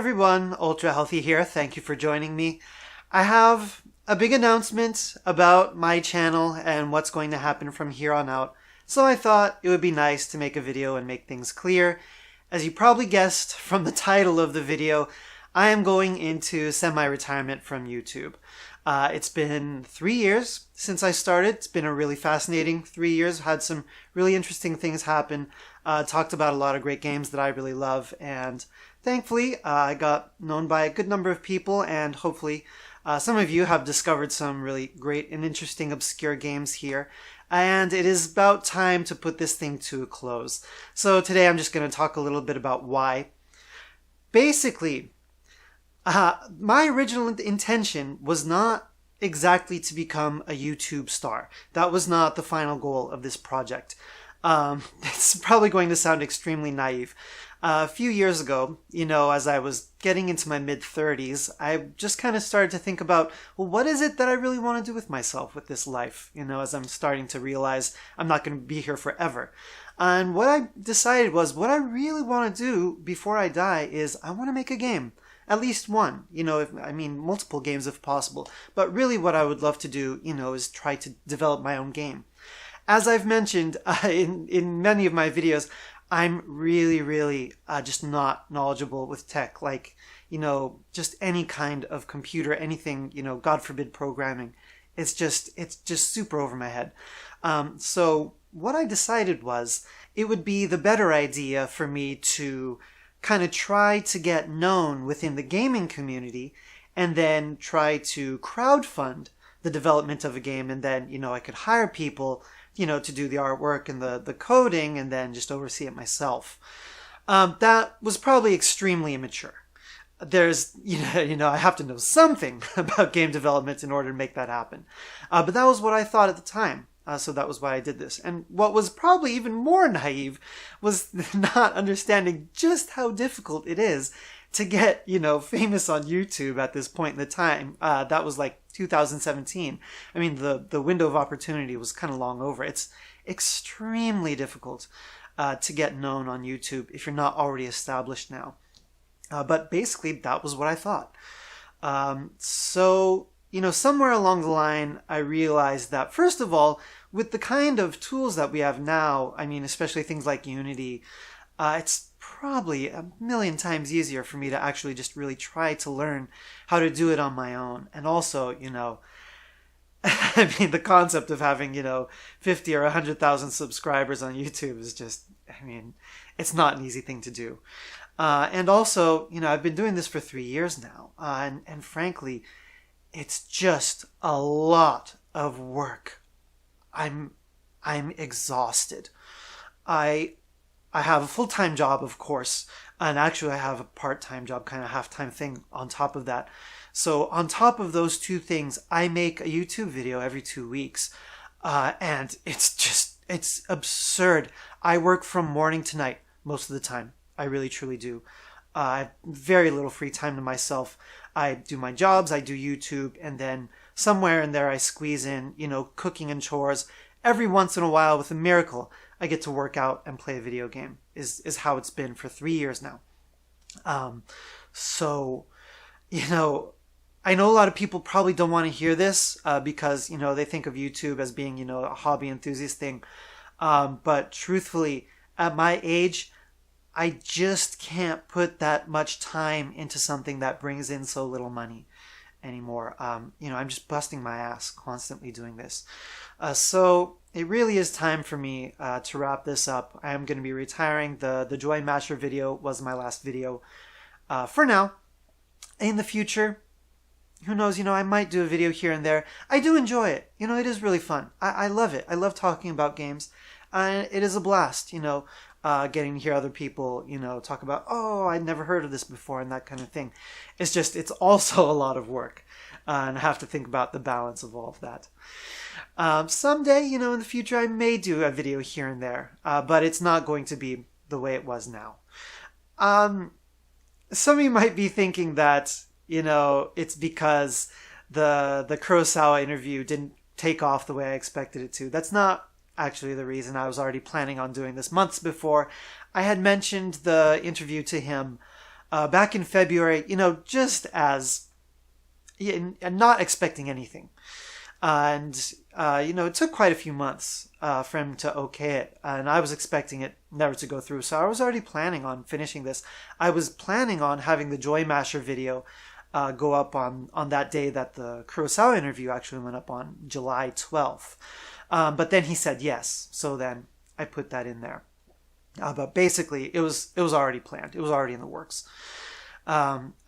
everyone, Ultra Healthy here. Thank you for joining me. I have a big announcement about my channel and what's going to happen from here on out. So I thought it would be nice to make a video and make things clear. As you probably guessed from the title of the video, I am going into semi-retirement from YouTube. It's been 3 years since I started. It's been a really fascinating 3 years. Had some really interesting things happen. Talked about a lot of great games that I really love. And thankfully, I got known by a good number of people. And hopefully, some of you have discovered some really great and interesting obscure games here. And it is about time to put this thing to a close. So today I'm just going to talk a little bit about why. Basically, my original intention was not exactly to become a YouTube star. That was not the final goal of this project. It's probably going to sound extremely naive. A few years ago, as I was getting into my mid-30s, I just kind of started to think about, well, what is it that I really want to do with myself, with this life? As I'm starting to realize I'm not going to be here forever. And what I decided was, what I really want to do before I die is I want to make a game. At least one, multiple games if possible. But really what I would love to do, is try to develop my own game. As I've mentioned in many of my videos, I'm really just not knowledgeable with tech. Like, just any kind of computer, anything, God forbid programming. It's just super over my head. So what I decided was it would be the better idea for me to kind of try to get known within the gaming community and then try to crowdfund the development of a game. And then, I could hire people, to do the artwork and the coding and then just oversee it myself. That was probably extremely immature. There's, I have to know something about game development in order to make that happen. But that was what I thought at the time. So that was why I did this. And what was probably even more naive was not understanding just how difficult it is to get, famous on YouTube at this point in the time. That was like 2017. I mean, the window of opportunity was kind of long over. It's extremely difficult to get known on YouTube if you're not already established now. But basically, that was what I thought. So somewhere along the line, I realized that, first of all, with the kind of tools that we have now, especially things like Unity, it's probably a million times easier for me to actually just really try to learn how to do it on my own. And also, the concept of having, 50 or 100,000 subscribers on YouTube is just, it's not an easy thing to do. And also, I've been doing this for 3 years now. And frankly, it's just a lot of work. I'm exhausted. I have a full-time job, of course, and actually I have a part-time job, kind of half-time thing on top of that. So on top of those two things, I make a YouTube video every 2 weeks. And it's absurd. I work from morning to night most of the time. I really, truly do. I have very little free time to myself. I do my jobs, I do YouTube, and then somewhere in there I squeeze in, cooking and chores. Every once in a while, with a miracle, I get to work out and play a video game, is how it's been for 3 years now. So, I know a lot of people probably don't want to hear this because, they think of YouTube as being, a hobby enthusiast thing. But truthfully, at my age, I just can't put that much time into something that brings in so little money anymore. I'm just busting my ass constantly doing this. So it really is time for me to wrap this up. I am going to be retiring. The Joy Masher video was my last video for now. In the future, who knows, I might do a video here and there. I do enjoy it. It is really fun. I love it. I love talking about games. It is a blast, getting to hear other people, talk about, oh, I'd never heard of this before and that kind of thing. It's also a lot of work. And I have to think about the balance of all of that. Someday, in the future, I may do a video here and there. But it's not going to be the way it was now. Some of you might be thinking that, it's because the Kurosawa interview didn't take off the way I expected it to. That's not actually the reason. I was already planning on doing this months before. I had mentioned the interview to him back in February, just as not expecting anything. It took quite a few months for him to okay it, and I was expecting it never to go through. So I was already planning on finishing this. I was planning on having the Joy Masher video go up on that day that the Kurosawa interview actually went up on July 12th. But then he said yes, so then I put that in there. But basically, it was already planned. It was already in the works.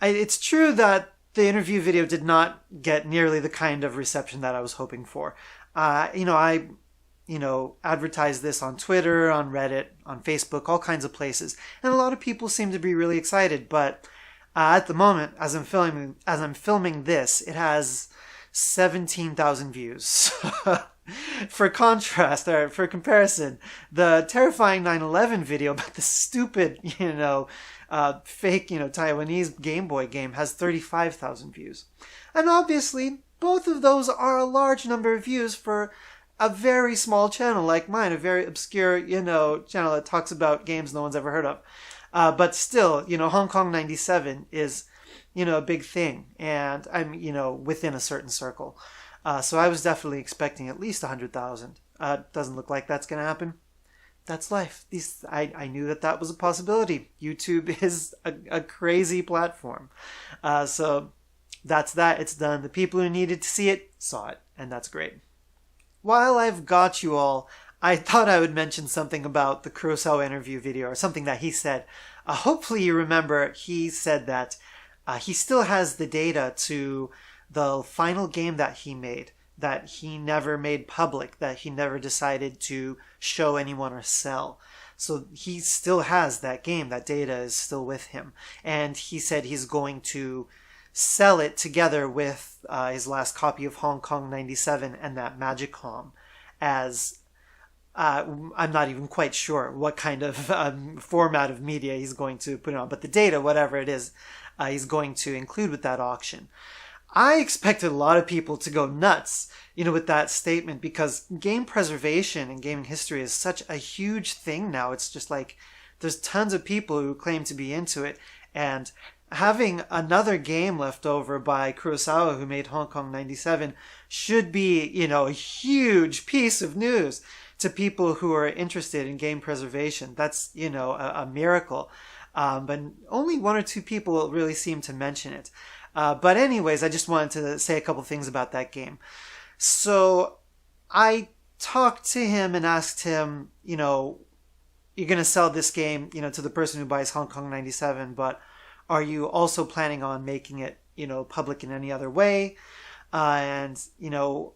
It's true that the interview video did not get nearly the kind of reception that I was hoping for. I advertised this on Twitter, on Reddit, on Facebook, all kinds of places, and a lot of people seem to be really excited. But at the moment, as I'm filming this, it has 17,000 views. For contrast, or for comparison, the terrifying 9/11 video about the stupid, fake, Taiwanese Game Boy game has 35,000 views. And obviously, both of those are a large number of views for a very small channel like mine, a very obscure, channel that talks about games no one's ever heard of. But still, Hong Kong 97 is, a big thing. And I'm, within a certain circle. So I was definitely expecting at least 100,000. Doesn't look like that's going to happen. That's life. I knew that was a possibility. YouTube is a crazy platform. So that's that. It's done. The people who needed to see it saw it, and that's great. While I've got you all, I thought I would mention something about the Kurosawa interview video, or something that he said. Hopefully you remember he said that he still has the data to the final game that he made, that he never made public, that he never decided to show anyone or sell. So he still has that game. That data is still with him. And he said he's going to sell it together with his last copy of Hong Kong 97 and that Magicom as... I'm not even quite sure what kind of format of media he's going to put it on, but the data, whatever it is, he's going to include with that auction. I expected a lot of people to go nuts, with that statement, because game preservation and gaming history is such a huge thing now. It's just like there's tons of people who claim to be into it, and having another game left over by Kurosawa, who made Hong Kong 97, should be, a huge piece of news to people who are interested in game preservation. That's, a miracle. But only one or two people really seem to mention it. But anyways, I just wanted to say a couple things about that game. So I talked to him and asked him, you're going to sell this game, to the person who buys Hong Kong 97, but are you also planning on making it, public in any other way? And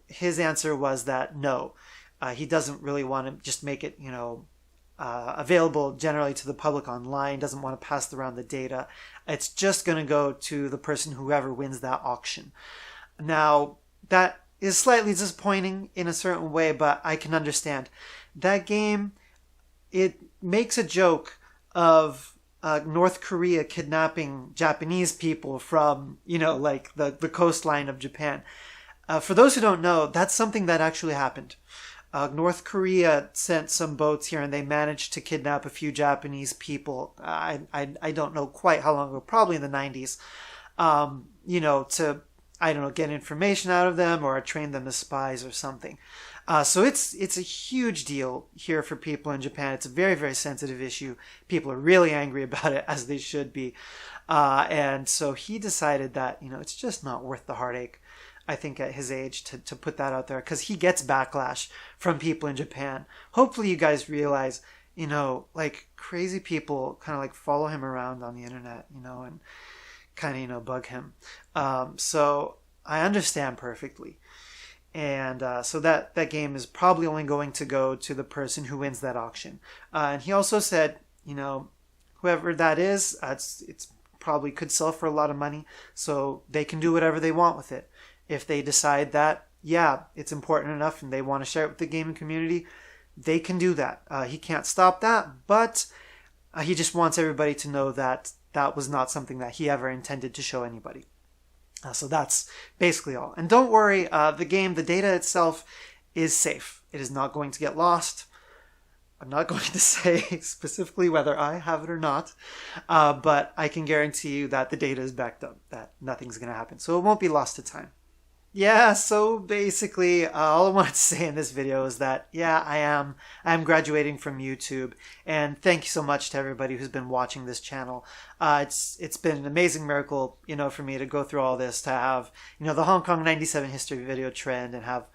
his answer was that no. He doesn't really want to just make it, available generally to the public online, doesn't want to pass around the data. It's just going to go to the person whoever wins that auction. Now, that is slightly disappointing in a certain way, but I can understand. That game, it makes a joke of North Korea kidnapping Japanese people from, the coastline of Japan. For those who don't know, that's something that actually happened. North Korea sent some boats here and they managed to kidnap a few Japanese people. I don't know quite how long ago, probably in the 90s, to, get information out of them or train them as spies or something. So it's a huge deal here for people in Japan. It's a very, very sensitive issue. People are really angry about it, as they should be. And so he decided that, it's just not worth the heartache, I think, at his age to put that out there, because he gets backlash from people in Japan. Hopefully you guys realize, crazy people kind of follow him around on the internet, and kind of, bug him. So I understand perfectly. And so that game is probably only going to go to the person who wins that auction. And he also said, whoever that is, it's probably could sell for a lot of money, so they can do whatever they want with it. If they decide that, yeah, it's important enough and they want to share it with the gaming community, they can do that. He can't stop that, but he just wants everybody to know that that was not something that he ever intended to show anybody. So that's basically all. And don't worry, the data itself is safe. It is not going to get lost. I'm not going to say specifically whether I have it or not, but I can guarantee you that the data is backed up, that nothing's going to happen. So it won't be lost to time. Yeah, so basically, all I wanted to say in this video is that, yeah, I'm graduating from YouTube, and thank you so much to everybody who's been watching this channel. It's been an amazing miracle, for me to go through all this, to have, the Hong Kong 97 history video trend, and have,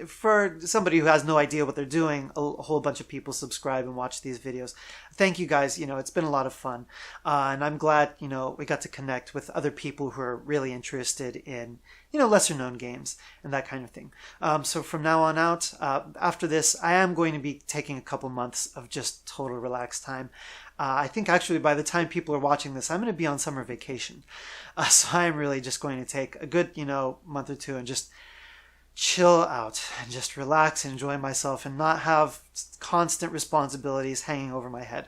for somebody who has no idea what they're doing, a whole bunch of people subscribe and watch these videos. Thank you guys. It's been a lot of fun. And I'm glad, we got to connect with other people who are really interested in, lesser known games and that kind of thing. So from now on out, after this, I am going to be taking a couple months of just total relaxed time. I think actually by the time people are watching this, I'm going to be on summer vacation. So I'm really just going to take a good, month or two and just chill out and just relax and enjoy myself and not have constant responsibilities hanging over my head.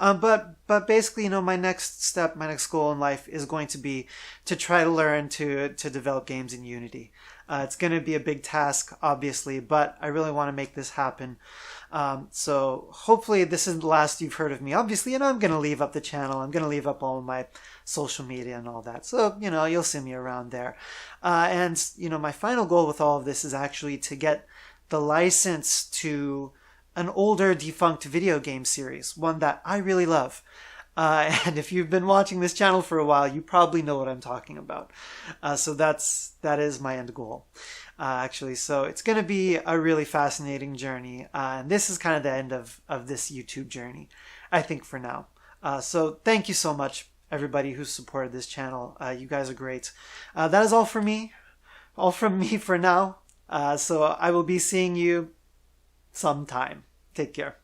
But basically, my next step, my next goal in life is going to be to try to learn to develop games in Unity. It's going to be a big task, obviously, but I really want to make this happen. So hopefully this isn't the last you've heard of me. Obviously, I'm going to leave up the channel. I'm going to leave up all of my social media and all that. So, you'll see me around there. And, my final goal with all of this is actually to get the license to an older defunct video game series, one that I really love. And if you've been watching this channel for a while, you probably know what I'm talking about. So that is my end goal, actually. So it's going to be a really fascinating journey. And this is kind of the end of this YouTube journey, I think, for now. So thank you so much, everybody who supported this channel. You guys are great. That is all for me. All from me for now. So I will be seeing you sometime. Take care.